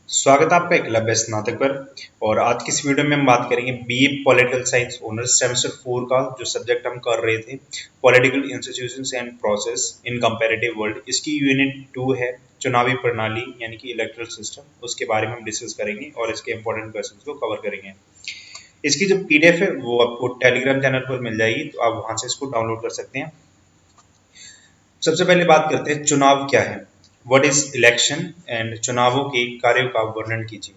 स्वागत है आपका एकलव्य स्नातक पर। और आज की इस वीडियो में हम बात करेंगे BA political science honours semester 4 का जो सब्जेक्ट हम कर रहे थे, political institutions and process in comparative world. इसकी यूनिट 2 है चुनावी प्रणाली यानी कि इलेक्टोरल सिस्टम। उसके बारे में हम डिस्कस करेंगे और इसके इंपॉर्टेंट क्वेश्चंस को कवर करेंगे। इसकी जो पीडीएफ है वो आपको टेलीग्राम चैनल पर मिल जाएगी, तो आप वहां से इसको डाउनलोड कर सकते हैं। सबसे पहले बात करते हैं चुनाव क्या है, व्हाट इज इलेक्शन एंड चुनावों के कार्यों का वर्णन कीजिए।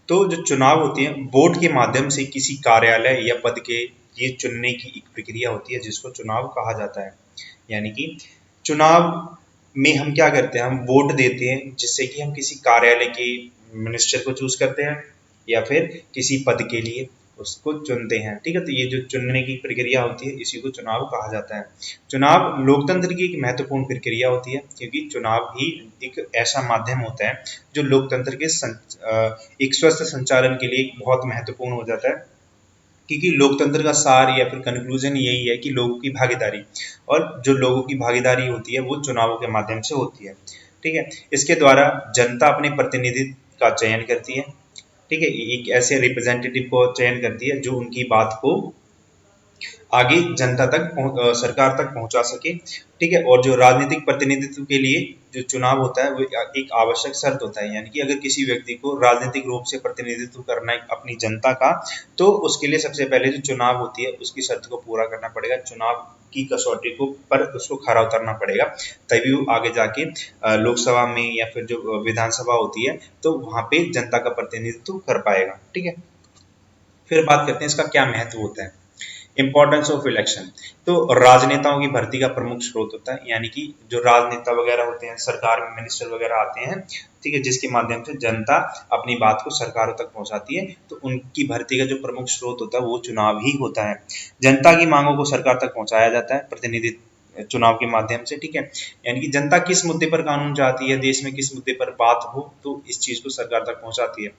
तो जो चुनाव होती है, वोट के माध्यम से किसी कार्यालय या पद के लिए चुनने की एक प्रक्रिया होती है जिसको चुनाव कहा जाता है। यानी कि चुनाव में हम क्या करते हैं, हम वोट देते हैं जिससे कि हम किसी कार्यालय के मिनिस्टर को चूज करते हैं या फिर किसी पद के लिए उसको चुनते हैं। ठीक है, तो ये जो चुनने की प्रक्रिया होती है इसी को चुनाव कहा जाता है। चुनाव लोकतंत्र की एक महत्वपूर्ण प्रक्रिया होती है क्योंकि चुनाव ही एक ऐसा माध्यम होता है जो लोकतंत्र के एक स्वस्थ संचालन के लिए बहुत महत्वपूर्ण हो जाता है। क्योंकि लोकतंत्र का सार या फिर कंक्लूजन यही है कि लोगों की भागीदारी, और जो लोगों की भागीदारी होती है वो चुनावों के माध्यम से होती है। ठीक है, इसके द्वारा जनता अपने प्रतिनिधि का चयन करती है। ठीक है, एक ऐसे रिप्रेजेंटेटिव को चयन करती है जो उनकी बात को आगे जनता तक सरकार तक पहुंचा सके। ठीक है, और जो राजनीतिक प्रतिनिधित्व के लिए जो चुनाव होता है वो एक आवश्यक शर्त होता है। यानी कि अगर किसी व्यक्ति को राजनीतिक रूप से प्रतिनिधित्व करना है अपनी जनता का, तो उसके लिए सबसे पहले जो चुनाव होती है उसकी शर्त को पूरा करना पड़ेगा, चुनाव की कसौटी को पर उसको खरा उतरना पड़ेगा, तभी वो आगे जाके लोकसभा में या फिर जो विधानसभा होती है तो वहां पे जनता का प्रतिनिधित्व कर पाएगा। ठीक है, फिर बात करते हैं इसका क्या महत्व होता है। इंपॉर्टेंस ऑफ इलेक्शन, तो राजनेताओं की भर्ती का प्रमुख स्रोत होता है। यानी कि जो राजनेता वगैरह होते हैं, सरकार में मिनिस्टर वगैरह आते हैं, ठीक है, जिसके माध्यम से जनता अपनी बात को सरकारों तक पहुंचाती है, तो उनकी भर्ती का जो प्रमुख स्रोत होता है वो चुनाव ही होता है। जनता की मांगों को सरकार तक पहुंचाया जाता है प्रतिनिधि चुनाव के माध्यम से। ठीक है, यानी कि जनता किस मुद्दे पर कानून चाहती है, देश में किस मुद्दे पर बात हो, तो इस चीज को सरकार तक पहुंचाती है।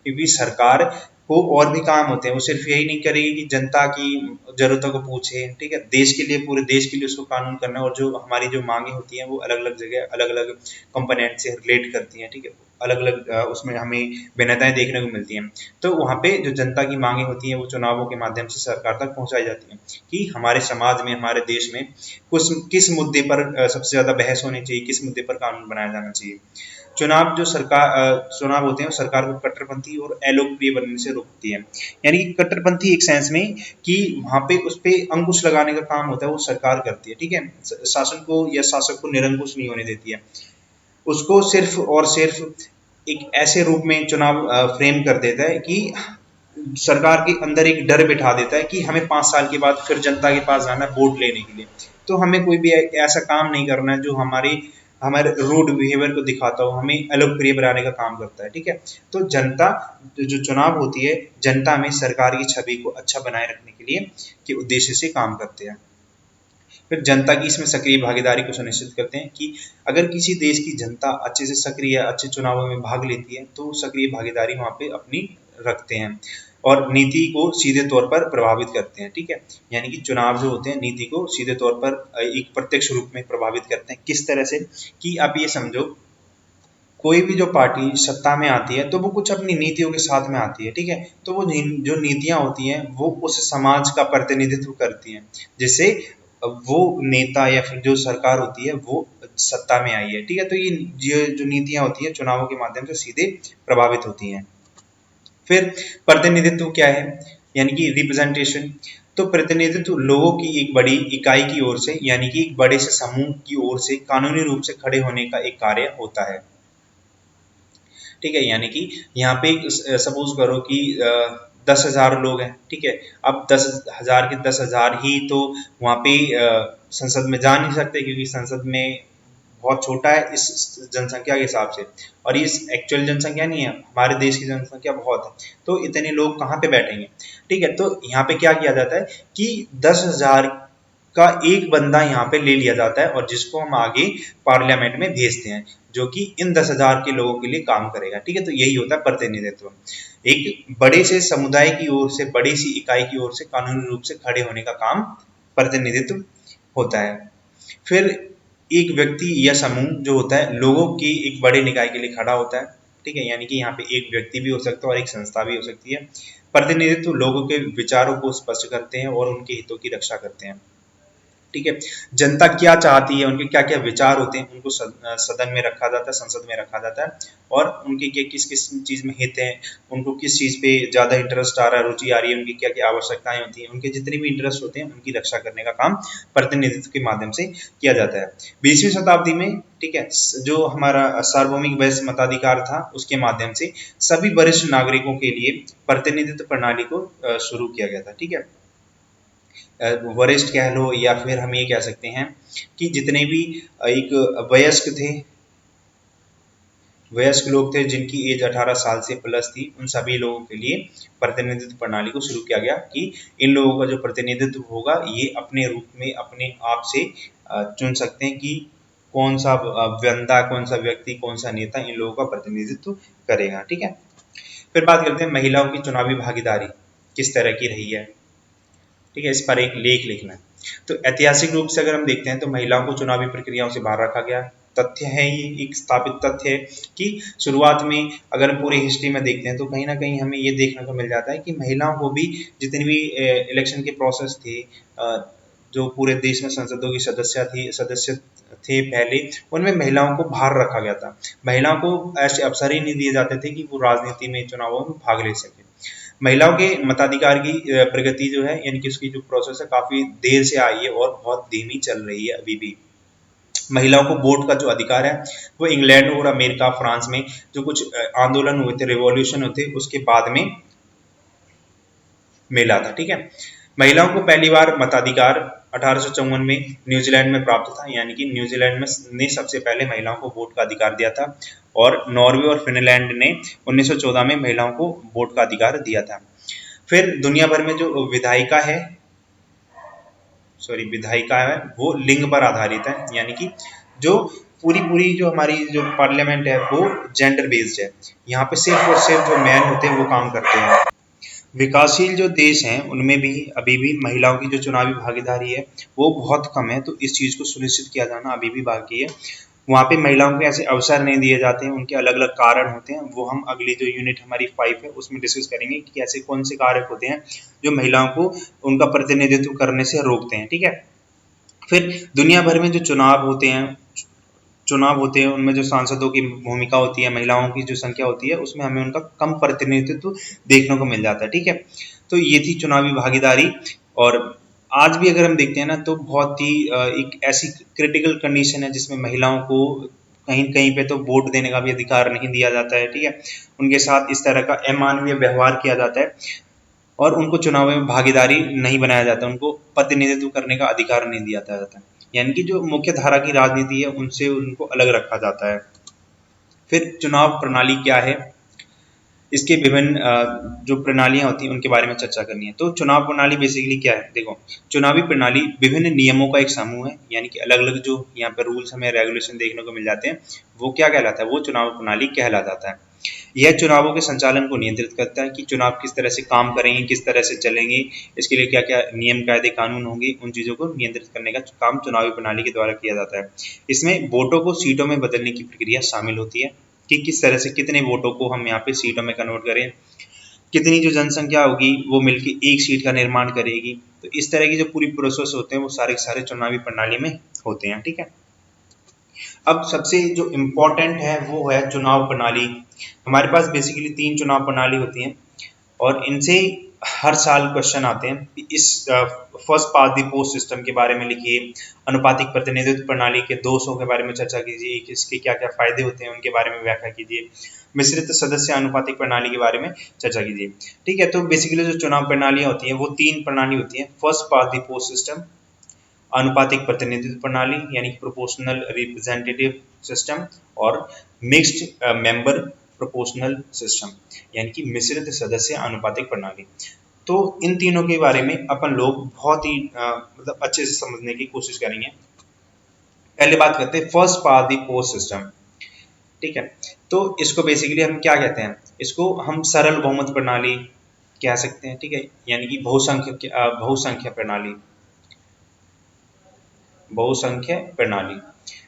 क्योंकि सरकार को और भी काम होते हैं, वो सिर्फ यही नहीं करेगी कि जनता की जरूरतों को पूछे। ठीक है, देश के लिए, पूरे देश के लिए उसको कानून करना है, और जो हमारी जो मांगे होती हैं वो अलग अलग जगह अलग अलग कंपोनेंट से रिलेट करती हैं। ठीक है, अलग अलग उसमें हमें भिन्नताएं देखने को मिलती हैं। तो वहाँ पे जो जनता की मांगे होती हैं वो चुनावों के माध्यम से सरकार तक पहुंचाई जाती हैं कि हमारे समाज में, हमारे देश में कुछ किस मुद्दे पर सबसे ज्यादा बहस होनी चाहिए, किस मुद्दे पर कानून बनाया जाना चाहिए। चुनाव होते हैं वो सरकार को कट्टरपंथी और अलोकप्रिय बनने से रोकती है। यानी कि कट्टरपंथी एक सेंस में कि वहां पे उस पे अंकुश लगाने का काम होता है वो सरकार करती है। ठीक है, शासन को या शासक को निरंकुश नहीं होने देती है, उसको सिर्फ और सिर्फ एक ऐसे रूप में चुनाव फ्रेम कर देता है कि सरकार के अंदर एक डर बिठा देता है कि हमें 5 साल के बाद फिर जनता के पास जाना है वोट लेने के लिए, तो हमें कोई भी ऐसा काम नहीं करना है जो हमारे रूड बिहेवियर को दिखाता हो, हमें अलोकप्रिय बनाने का काम करता है। ठीक है, तो जनता जो चुनाव होती है, जनता में सरकार की छवि को अच्छा बनाए रखने के लिए के उद्देश्य से काम करते हैं। फिर जनता की इसमें सक्रिय भागीदारी को सुनिश्चित करते हैं कि अगर किसी देश की जनता अच्छे से सक्रिय अच्छे चुनावों में भाग लेती है तो सक्रिय भागीदारी वहां पे अपनी रखते हैं और नीति को सीधे तौर पर प्रभावित करते हैं। ठीक है, यानी कि चुनाव जो होते हैं नीति को सीधे तौर पर एक प्रत्यक्ष रूप में प्रभावित करते हैं। किस तरह से कि आप ये समझो, कोई भी जो पार्टी सत्ता में आती है तो वो कुछ अपनी नीतियों के साथ में आती है। ठीक है, तो वो जो नीतियां होती हैं वो उस समाज का प्रतिनिधित्व करती हैं, जिससे वो नेता या फिर जो सरकार होती है वो सत्ता में आई है। ठीक है, तो ये जो नीतियां होती है चुनावों के माध्यम से सीधे प्रभावित होती हैं। फिर प्रतिनिधित्व क्या है, यानी कि रिप्रेजेंटेशन। तो प्रतिनिधित्व लोगों की एक बड़ी इकाई की ओर से, यानी कि एक बड़े से समूह की ओर से कानूनी रूप से खड़े होने का एक कार्य होता है। ठीक है, यानी कि यहाँ पे सपोज करो कि 10,000 लोग हैं। ठीक है, अब 10,000 के 10,000 ही तो वहाँ पे संसद में जा नहीं सकते, क्योंकि संसद में बहुत छोटा है इस जनसंख्या के हिसाब से, और ये एक्चुअल जनसंख्या नहीं है, हमारे देश की जनसंख्या बहुत है, तो इतने लोग कहाँ पे बैठेंगे। ठीक है, तो यहाँ पे क्या किया जाता है कि 10,000 का एक बंदा यहाँ पे ले लिया जाता है और जिसको हम आगे पार्लियामेंट में भेजते हैं, जो कि इन 10,000 के लोगों के लिए काम करेगा। ठीक है, तो यही होता है प्रतिनिधित्व, एक बड़े से समुदाय की ओर से, बड़ी सी इकाई की ओर से कानूनी रूप से खड़े होने का काम प्रतिनिधित्व होता है। फिर एक व्यक्ति या समूह जो होता है लोगों की एक बड़े निकाय के लिए खड़ा होता है। ठीक है, यानी कि यहाँ पे एक व्यक्ति भी हो सकता है और एक संस्था भी हो सकती है। प्रतिनिधित्व लोगों के विचारों को स्पष्ट करते हैं और उनके हितों की रक्षा करते हैं। ठीक है, जनता क्या चाहती है, उनके क्या क्या विचार होते हैं, उनको सदन में रखा जाता है, संसद में रखा जाता है, और उनके क्या किस किस चीज में हित है, उनको किस चीज पे ज्यादा इंटरेस्ट आ रहा है, रुचि आ रही है, उनकी क्या क्या आवश्यकताएं होती हैं, उनके जितने भी इंटरेस्ट होते हैं उनकी रक्षा करने का काम प्रतिनिधित्व के माध्यम से किया जाता है। 20वीं शताब्दी में, ठीक है, जो हमारा सार्वभौमिक वयस्क मताधिकार था उसके माध्यम से सभी वरिष्ठ नागरिकों के लिए प्रतिनिधित्व प्रणाली को शुरू किया गया था। ठीक है, वरिष्ठ कह लो या फिर हम ये कह सकते हैं कि जितने भी एक वयस्क लोग थे जिनकी एज 18 साल से प्लस थी, उन सभी लोगों के लिए प्रतिनिधित्व प्रणाली को शुरू किया गया कि इन लोगों का जो प्रतिनिधित्व होगा ये अपने रूप में अपने आप से चुन सकते हैं कि कौन सा बंदा, कौन सा व्यक्ति, कौन सा नेता इन लोगों का प्रतिनिधित्व करेगा। ठीक है, फिर बात करते हैं महिलाओं की चुनावी भागीदारी किस तरह की रही है। ठीक है, इस पर एक लेख लिखना है। तो ऐतिहासिक रूप से अगर हम देखते हैं तो महिलाओं को चुनावी प्रक्रियाओं से बाहर रखा गया। तथ्य है, ये एक स्थापित तथ्य है कि शुरुआत में अगर हम पूरी हिस्ट्री में देखते हैं तो कहीं ना कहीं हमें ये देखने को मिल जाता है कि महिलाओं को भी जितनी भी इलेक्शन के प्रोसेस थे, जो पूरे देश में संसदों की सदस्य थे पहले, उनमें महिलाओं को बाहर रखा गया था। महिलाओं को ऐसे अवसर ही नहीं दिए जाते थे कि वो राजनीति में, चुनावों में भाग ले सके। महिलाओं के मताधिकार की प्रगति जो है, यानी कि उसकी जो प्रोसेस है, काफी देर से आई है और बहुत धीमी चल रही है अभी भी। महिलाओं को वोट का जो अधिकार है वो इंग्लैंड और अमेरिका, फ्रांस में जो कुछ आंदोलन हुए थे, रिवॉल्यूशन हुए थे, उसके बाद में मिला था। ठीक है, महिलाओं को पहली बार मताधिकार 1854 में न्यूजीलैंड में प्राप्त था, यानी कि न्यूजीलैंड में ने सबसे पहले महिलाओं को वोट का अधिकार दिया था, और नॉर्वे और फिनलैंड ने 1914 में महिलाओं को वोट का अधिकार दिया था। फिर दुनिया भर में जो विधायिका है वो लिंग पर आधारित है, यानी कि जो पूरी पूरी जो हमारी जो पार्लियामेंट है वो जेंडर बेस्ड है। यहाँ पे सिर्फ और सिर्फ जो मैन होते हैं वो काम करते हैं। विकासशील जो देश हैं उनमें भी अभी भी महिलाओं की जो चुनावी भागीदारी है वो बहुत कम है, तो इस चीज को सुनिश्चित किया जाना अभी भी बाकी है। वहाँ पे महिलाओं को ऐसे अवसर नहीं दिए जाते हैं, उनके अलग अलग कारण होते हैं, वो हम अगली जो यूनिट हमारी 5 है उसमें डिस्कस करेंगे कि ऐसे कौन से कारक होते हैं जो महिलाओं को उनका प्रतिनिधित्व करने से रोकते हैं। ठीक है, फिर दुनिया भर में जो चुनाव होते हैं उनमें जो सांसदों की भूमिका होती है, महिलाओं की जो संख्या होती है, उसमें हमें उनका कम प्रतिनिधित्व देखने को मिल जाता है। ठीक है, तो ये थी चुनावी भागीदारी। और आज भी अगर हम देखते हैं ना तो बहुत ही एक ऐसी क्रिटिकल कंडीशन है जिसमें महिलाओं को कहीं कहीं पे तो वोट देने का भी अधिकार नहीं दिया जाता है। ठीक है, उनके साथ इस तरह का अमानवीय व्यवहार किया जाता है और उनको चुनाव में भागीदारी नहीं बनाया जाता, उनको प्रतिनिधित्व करने का अधिकार नहीं दिया जाता, यानी कि जो मुख्य धारा की राजनीति है उनसे उनको अलग रखा जाता है। फिर चुनाव प्रणाली क्या है, इसके विभिन्न जो प्रणालियां होती हैं उनके बारे में चर्चा करनी है। तो चुनाव प्रणाली बेसिकली क्या है, देखो, चुनावी प्रणाली विभिन्न नियमों का एक समूह है, यानी कि अलग अलग जो यहाँ पे रूल्स हमें रेगुलेशन देखने को मिल जाते हैं, वो क्या कहलाता है, वो चुनाव प्रणाली कहला जाता है। यह चुनावों के संचालन को नियंत्रित करता है कि चुनाव किस तरह से काम करेंगे, किस तरह से चलेंगे, इसके लिए क्या क्या नियम कायदे कानून होंगे, उन चीजों को नियंत्रित करने का काम चुनावी प्रणाली के द्वारा किया जाता है। इसमें वोटों को सीटों में बदलने की प्रक्रिया शामिल होती है कि किस तरह से कितने वोटों को हम यहाँ पे सीटों में कन्वर्ट करें, कितनी जो जनसंख्या होगी वो मिलकर एक सीट का निर्माण करेगी। तो इस तरह की जो पूरी प्रोसेस होते हैं वो सारे सारे चुनावी प्रणाली में होते हैं। ठीक है, अब सबसे जो इम्पोर्टेंट है वो है चुनाव प्रणाली। हमारे पास बेसिकली 3 चुनाव प्रणाली होती हैं और इनसे हर साल क्वेश्चन आते हैं। इस first past the post system के बारे में लिखिए, अनुपातिक प्रतिनिधित्व प्रणाली के दोषों के बारे में चर्चा कीजिए, इसके क्या क्या फायदे होते हैं उनके बारे में व्याख्या कीजिए, मिश्रित सदस्य अनुपातिक प्रणाली के बारे में चर्चा कीजिए। ठीक है, तो बेसिकली जो चुनाव प्रणालियां होती हैं वो 3 प्रणाली होती हैं, first past the post system, अनुपातिक प्रतिनिधित्व प्रणाली यानी प्रोपोर्शनल रिप्रेजेंटेटिव सिस्टम, और मिक्स्ड मेंबर प्रोपोर्शनल सिस्टम यानी कि मिश्रित सदस्य अनुपातिक प्रणाली। तो इन तीनों के बारे में अपन लोग बहुत ही मतलब अच्छे से समझने की कोशिश करेंगे। पहले बात करते हैं first past the post system. ठीक है, तो इसको बेसिकली हम क्या कहते हैं, इसको हम सरल बहुमत प्रणाली कह सकते हैं। ठीक है, यानी कि बहुसंख्य प्रणाली।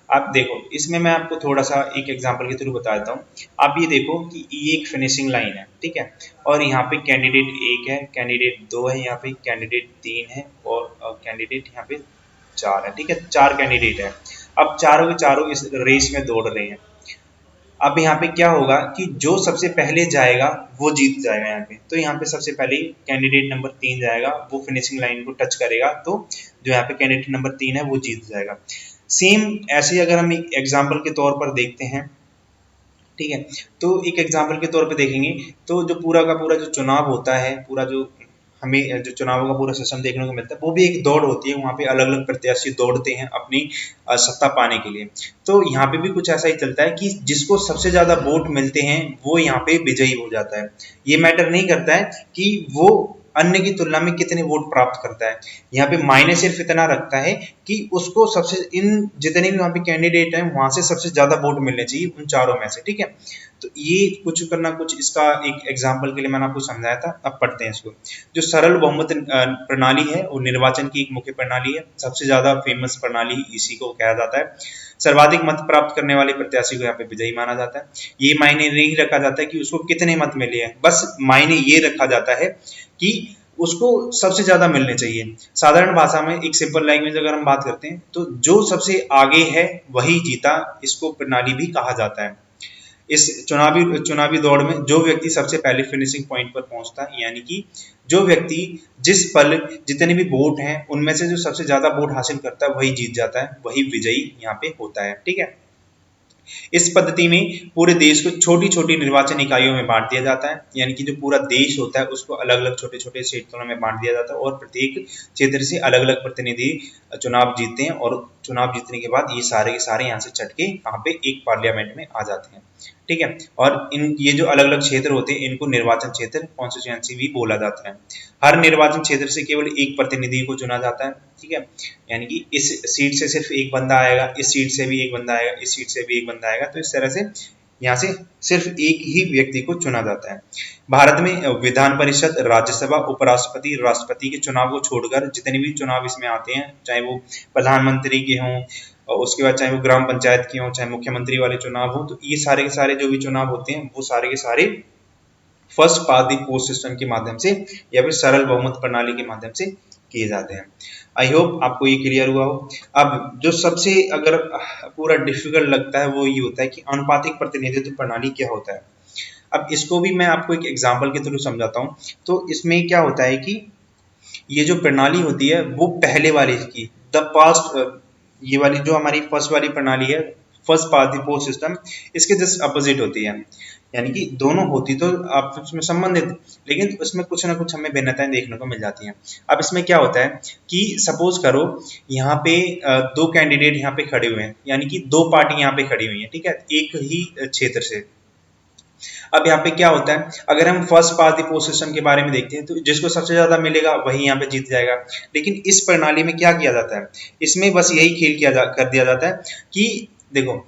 आप देखो, इसमें मैं आपको थोड़ा सा एक एग्जांपल के थ्रू बता देता हूँ। आप ये देखो कि ये एक फिनिशिंग लाइन है, ठीक है, और यहाँ पे कैंडिडेट 1 है, कैंडिडेट 2 है, यहाँ पे कैंडिडेट 3 है और कैंडिडेट यहाँ पे 4 है, ठीक है, 4 कैंडिडेट है। अब चारों के चारों इस रेस में दौड़ रहे हैं। अब यहाँ पे क्या होगा कि जो सबसे पहले जाएगा वो जीत जाएगा यहाँ पे। तो यहाँ पे सबसे पहले कैंडिडेट नंबर 3 जाएगा, वो फिनिशिंग लाइन को टच करेगा, तो जो यहाँ पे कैंडिडेट नंबर 3 है वो जीत जाएगा। सेम ऐसे ही अगर हम एक एग्जाम्पल के तौर पर देखते हैं, ठीक है, तो एक एग्जाम्पल के तौर पे देखेंगे तो जो पूरा का पूरा जो चुनाव होता है, पूरा जो हमें जो चुनावों का पूरा सिस्टम देखने को मिलता है, वो भी एक दौड़ होती है। वहाँ पे अलग अलग प्रत्याशी दौड़ते हैं अपनी सत्ता पाने के लिए। तो यहाँ पे भी कुछ ऐसा ही चलता है कि जिसको सबसे ज्यादा वोट मिलते हैं वो यहाँ पे विजयी हो जाता है। ये मैटर नहीं करता है कि वो अन्य की तुलना में कितने वोट प्राप्त करता है। यहाँ पे मायने सिर्फ इतना रखता है कि उसको सबसे, इन जितने भी वहाँ पे कैंडिडेट हैं वहां से सबसे ज्यादा वोट मिलने चाहिए उन चारों में से, ठीक है। तो ये कुछ करना कुछ इसका एक एग्जाम्पल के लिए मैंने आपको समझाया था। अब पढ़ते हैं इसको। जो सरल बहुमत प्रणाली है वो निर्वाचन की एक मुख्य प्रणाली है। सबसे ज्यादा फेमस प्रणाली इसी को कहा जाता है। सर्वाधिक मत प्राप्त करने वाले प्रत्याशी को यहाँ पे विजयी माना जाता है। ये मायने नहीं रखा जाता है कि उसको कितने मत मिले हैं, बस मायने ये रखा जाता है कि उसको सबसे ज्यादा मिलने चाहिए। साधारण भाषा में एक सिंपल लैंग्वेज अगर हम बात करते हैं तो जो सबसे आगे है वही जीता, इसको प्रणाली भी कहा जाता है। इस चुनावी दौड़ में जो व्यक्ति सबसे पहले फिनिशिंग पॉइंट पर पहुंचता है, यानी कि जो व्यक्ति जिस पल जितने भी वोट हैं उनमें से जो सबसे ज्यादा वोट हासिल करता है वही जीत जाता है, वही विजयी यहाँ पे होता है, ठीक है। इस पद्धति में पूरे देश को छोटी छोटी निर्वाचन इकाइयों में बांट दिया जाता है, यानी कि जो पूरा देश होता है उसको अलग अलग छोटे छोटे क्षेत्रों में बांट दिया जाता है और प्रत्येक क्षेत्र से अलग अलग प्रतिनिधि चुनाव जीतते हैं और चुनाव जीतने के बाद ये सारे के सारे यहाँ से चढ़ के यहाँ पे एक पार्लियामेंट में आ जाते हैं, ठीक है। और इन ये जो अलग अलग क्षेत्र होते हैं इनको निर्वाचन क्षेत्र कॉन्स्टिट्यूएंसी भी बोला जाता है। हर निर्वाचन क्षेत्र से केवल एक प्रतिनिधि को चुना जाता है, ठीक है, यानी कि इस सीट से सिर्फ एक बंदा आएगा, इस सीट से भी एक बंदा आएगा, इस सीट से भी एक बंदा आएगा। तो इस तरह से यहाँ से सिर्फ एक ही व्यक्ति को चुना जाता है। भारत में विधान परिषद, राज्यसभा, उपराष्ट्रपति, राष्ट्रपति के चुनाव को छोड़कर जितने भी चुनाव इसमें आते हैं, चाहे वो प्रधानमंत्री के हों और उसके बाद चाहे वो ग्राम पंचायत की हों, चाहे मुख्यमंत्री वाले चुनाव हो, तो ये सारे के सारे जो भी चुनाव होते हैं वो सारे के सारे first past the post system के माध्यम से या फिर सरल बहुमत प्रणाली के माध्यम से किए जाते हैं। आई होप आपको ये क्लियर हुआ हो। अब जो सबसे अगर पूरा डिफिकल्ट लगता है वो ये होता है कि अनुपातिक प्रतिनिधित्व प्रणाली क्या होता है। अब इसको भी मैं आपको एक एग्जाम्पल के थ्रू समझाता हूँ। तो इसमें क्या होता है कि ये जो प्रणाली होती है वो पहले वाले की द पास्ट, ये वाली जो हमारी फर्स्ट वाली प्रणाली है, first past the post system, इसके जस्ट अपोजिट होती है। यानी कि दोनों होती तो आपस में संबंधित, लेकिन उसमें कुछ ना कुछ हमें भिन्नताएं देखने को मिल जाती हैं। अब इसमें क्या होता है कि सपोज करो यहाँ पे दो कैंडिडेट यहाँ पे खड़े हुए हैं, यानी कि दो पार्टी यहाँ पे खड़ी हुई है, ठीक है, एक ही क्षेत्र से। अब यहाँ पे क्या होता है, अगर हम first past the post system के बारे में देखते हैं तो जिसको सबसे ज्यादा मिलेगा वही यहाँ पे जीत जाएगा। लेकिन इस प्रणाली में क्या किया जाता है, इसमें बस यही खेल कर दिया जाता है कि देखो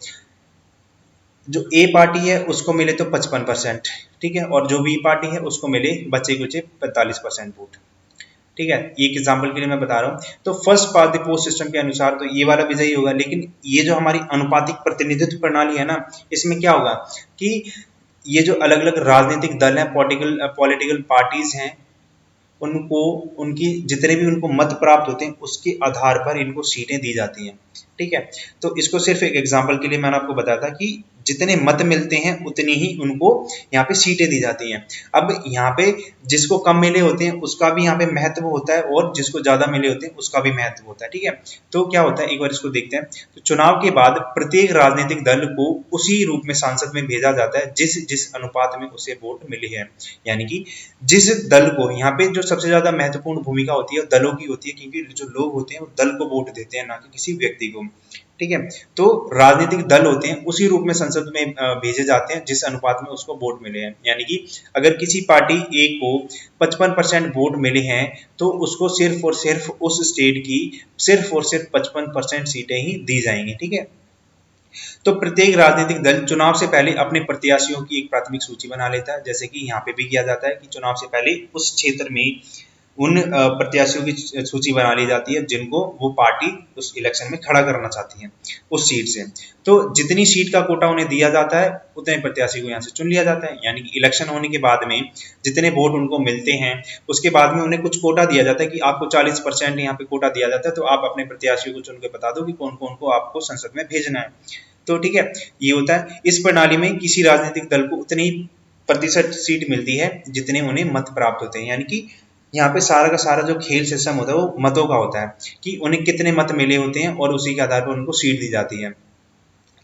जो ए पार्टी है उसको मिले तो 55%, ठीक है, और जो बी पार्टी है उसको मिले बचे कुचे 45% वोट, ठीक है। ये एग्जाम्पल के लिए मैं बता रहा हूँ। तो first past the post system के अनुसार तो ये वाला विजयी होगा। लेकिन ये जो हमारी अनुपातिक प्रतिनिधित्व प्रणाली है ना, इसमें क्या होगा कि ये जो अलग अलग राजनीतिक दल हैं, पॉलिटिकल पार्टीज हैं, उनको उनकी जितने भी उनको मत प्राप्त होते हैं उसके आधार पर इनको सीटें दी जाती हैं, ठीक है। तो इसको सिर्फ एक एग्जांपल के लिए मैंने आपको बताया था कि जितने मत मिलते हैं उतनी ही उनको यहाँ पे सीटें दी जाती हैं। अब यहाँ पे जिसको कम मिले होते हैं उसका भी यहाँ पे महत्व होता है और जिसको ज्यादा मिले होते हैं उसका भी महत्व होता है, ठीक है। तो क्या होता है, एक बार इसको देखते हैं। तो चुनाव के बाद प्रत्येक राजनीतिक दल को उसी रूप में संसद में भेजा जाता है जिस जिस अनुपात में उसे वोट मिले हैं। यानी कि जिस दल को, यहाँ पे जो सबसे ज्यादा महत्वपूर्ण भूमिका होती है दलों की होती है, क्योंकि जो लोग होते हैं वो दल को वोट देते हैं ना कि किसी व्यक्ति को, ठीक है। तो राजनीतिक दल होते हैं उसी रूप में संसद में भेजे जाते हैं जिस अनुपात में उसको वोट मिले हैं। यानी कि अगर किसी पार्टी ए को 55% वोट मिले हैं तो उसको सिर्फ और सिर्फ उस स्टेट की सिर्फ और सिर्फ 55% सीटें ही दी जाएंगी, ठीक है। तो प्रत्येक राजनीतिक दल चुनाव से पहले अपने प्रत्याशियों की एक प्राथमिक सूची बना लेता है, जैसे कि यहाँ पे भी किया जाता है कि चुनाव से पहले उस क्षेत्र में उन प्रत्याशियों की सूची बना ली जाती है जिनको वो पार्टी उस इलेक्शन में खड़ा करना चाहती है उस सीट से। तो जितनी सीट का कोटा उन्हें दिया जाता है उतने प्रत्याशी को यहाँ से चुन लिया जाता है, यानी कि इलेक्शन होने के बाद में जितने वोट उनको मिलते हैं उसके बाद में उन्हें कुछ कोटा दिया जाता है कि आपको 40% यहाँ पे कोटा दिया जाता है, तो आप अपने प्रत्याशियों को चुन के बता दो कि कौन कौन को आपको संसद में भेजना है। तो ठीक है, ये होता है। इस प्रणाली में किसी राजनीतिक दल को उतनी प्रतिशत सीट मिलती है जितने उन्हें मत प्राप्त होते हैं, यानी कि यहाँ पे सारा का सारा जो खेल सिस्टम होता है वो मतों का होता है कि उन्हें कितने मत मिले होते हैं और उसी के आधार पर उनको सीट दी जाती है।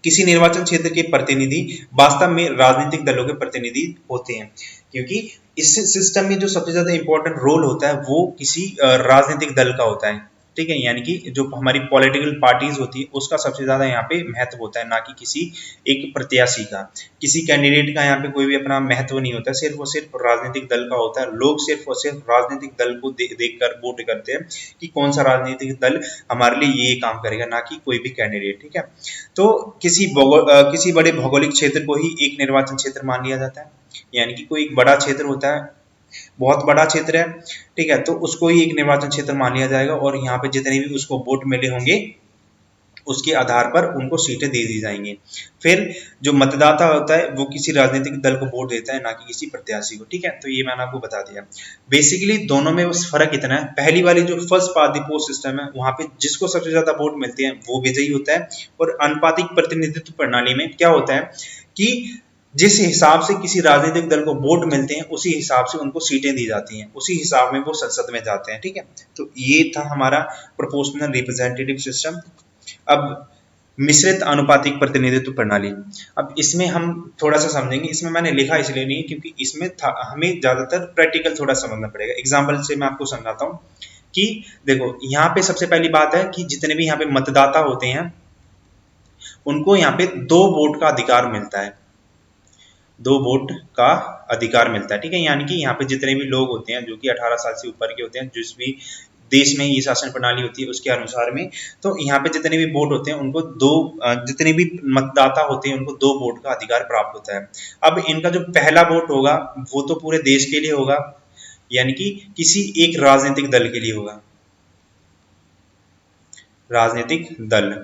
किसी निर्वाचन क्षेत्र के प्रतिनिधि वास्तव में राजनीतिक दलों के प्रतिनिधि होते हैं, क्योंकि इस सिस्टम में जो सबसे ज्यादा इंपॉर्टेंट रोल होता है वो किसी राजनीतिक दल का होता है। ठीक है, यानी कि जो हमारी पॉलिटिकल पार्टीज होती है उसका सबसे ज्यादा यहाँ पे महत्व होता है, ना कि किसी एक प्रत्याशी का। किसी कैंडिडेट का यहाँ पे कोई भी अपना महत्व नहीं होता, सिर्फ और सिर्फ राजनीतिक दल का होता है। लोग सिर्फ और सिर्फ राजनीतिक दल को देखकर वोट करते हैं कि कौन सा राजनीतिक दल हमारे लिए ये काम करेगा, ना कि कोई भी कैंडिडेट। ठीक है, तो किसी बड़े भौगोलिक क्षेत्र को ही एक निर्वाचन क्षेत्र मान लिया जाता है, यानी कि कोई एक बड़ा क्षेत्र होता है, बहुत बड़ा क्षेत्र है, ठीक है, तो उसको ही एक निर्वाचन क्षेत्र मान लिया जाएगा और यहाँ पे जितने भी उसको वोट मिले होंगे उसके आधार पर उनको सीटें दे दी जाएंगी। फिर जो मतदाता होता है वो किसी राजनीतिक दल को वोट देता है, ना कि किसी प्रत्याशी को। ठीक है, तो ये मैंने आपको बता दिया। बेसिकली दोनों में बस फर्क इतना है, पहली वाली जो first past the post system है वहां पे जिसको सबसे ज्यादा वोट मिलते हैं वो विजयी होता है, और अनुपातिक प्रतिनिधित्व प्रणाली में क्या होता है कि जिस हिसाब से किसी राजनीतिक दल को वोट मिलते हैं उसी हिसाब से उनको सीटें दी जाती हैं, उसी हिसाब में वो संसद में जाते हैं। ठीक है, तो ये था हमारा प्रोपोर्शनल रिप्रेजेंटेटिव सिस्टम। अब मिश्रित अनुपातिक प्रतिनिधित्व प्रणाली, अब इसमें हम थोड़ा सा समझेंगे। इसमें मैंने लिखा इसलिए नहीं क्योंकि इसमें हमें ज्यादातर प्रैक्टिकल थोड़ा समझना पड़ेगा। एग्जाम्पल से मैं आपको समझाता हूँ कि देखो यहाँ पे सबसे पहली बात है कि जितने भी यहाँ पे मतदाता होते हैं उनको यहाँ पे 2 वोट का अधिकार मिलता है, 2 वोट का अधिकार मिलता है। ठीक है, यानी कि यहाँ पे जितने भी लोग होते हैं जो कि 18 साल से ऊपर के होते हैं, जिस भी देश में ये शासन प्रणाली होती है उसके अनुसार में, तो यहाँ पे जितने भी वोट होते हैं उनको जितने भी मतदाता होते हैं उनको 2 वोट का अधिकार प्राप्त होता है। अब इनका जो पहला वोट होगा वो तो पूरे देश के लिए होगा, यानी कि किसी एक राजनीतिक दल के लिए होगा, राजनीतिक दल,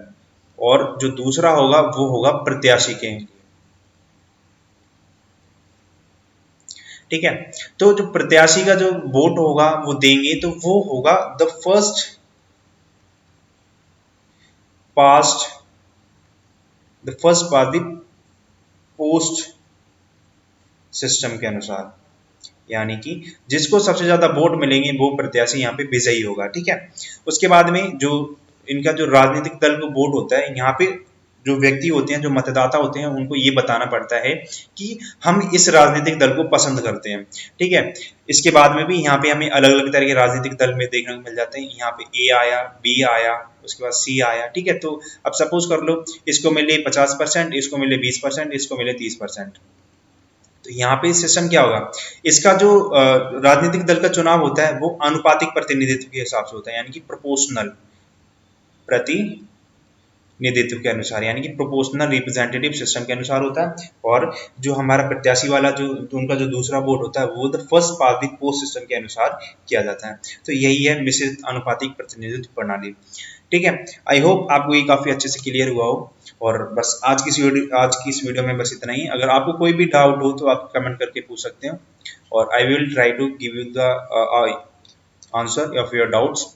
और जो दूसरा होगा वो होगा प्रत्याशी के। ठीक है, तो जो प्रत्याशी का जो वोट होगा वो देंगे तो वो होगा the first past the post system के अनुसार, यानी कि जिसको सबसे ज्यादा वोट मिलेंगे वो प्रत्याशी यहाँ पे विजयी होगा। ठीक है, उसके बाद में जो इनका जो राजनीतिक दल को वोट होता है, यहाँ पे जो व्यक्ति होते हैं, जो मतदाता होते हैं, उनको ये बताना पड़ता है कि हम इस राजनीतिक दल को पसंद करते हैं। ठीक है, इसके बाद में भी यहाँ पे हमें अलग अलग तरह के राजनीतिक दल में देखने को मिल जाते हैं। यहाँ पे ए आया, बी आया, उसके बाद सी आया। ठीक है, तो अब सपोज कर लो इसको मिले 50%, इसको मिले 20%, इसको मिले 30%। तो यहाँ पे सिस्टम क्या होगा, इसका जो राजनीतिक दल का चुनाव होता है वो अनुपातिक प्रतिनिधित्व के हिसाब से होता है, यानी कि प्रोपोर्शनल प्रतिनिधित्व के अनुसार, यानी कि प्रोपोर्शनल रिप्रेजेंटेटिव सिस्टम के अनुसार होता है। और जो हमारा प्रत्याशी वाला जो उनका जो दूसरा वोट होता है वो the first past the post system के अनुसार किया जाता है। तो यही है मिश्रित अनुपातिक प्रतिनिधित्व प्रणाली। ठीक है, आई होप आपको ये काफी अच्छे से क्लियर हुआ हो। और बस आज की इस वीडियो में बस इतना ही। अगर आपको कोई भी डाउट हो तो आप कमेंट करके पूछ सकते हो, और I will try to give you the answer of your doubts.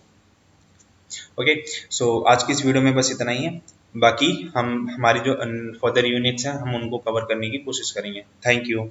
Okay, so आज की इस वीडियो में बस इतना ही है। बाकी हम हमारी जो फर्दर यूनिट्स हैं हम उनको कवर करने की कोशिश करेंगे। Thank you.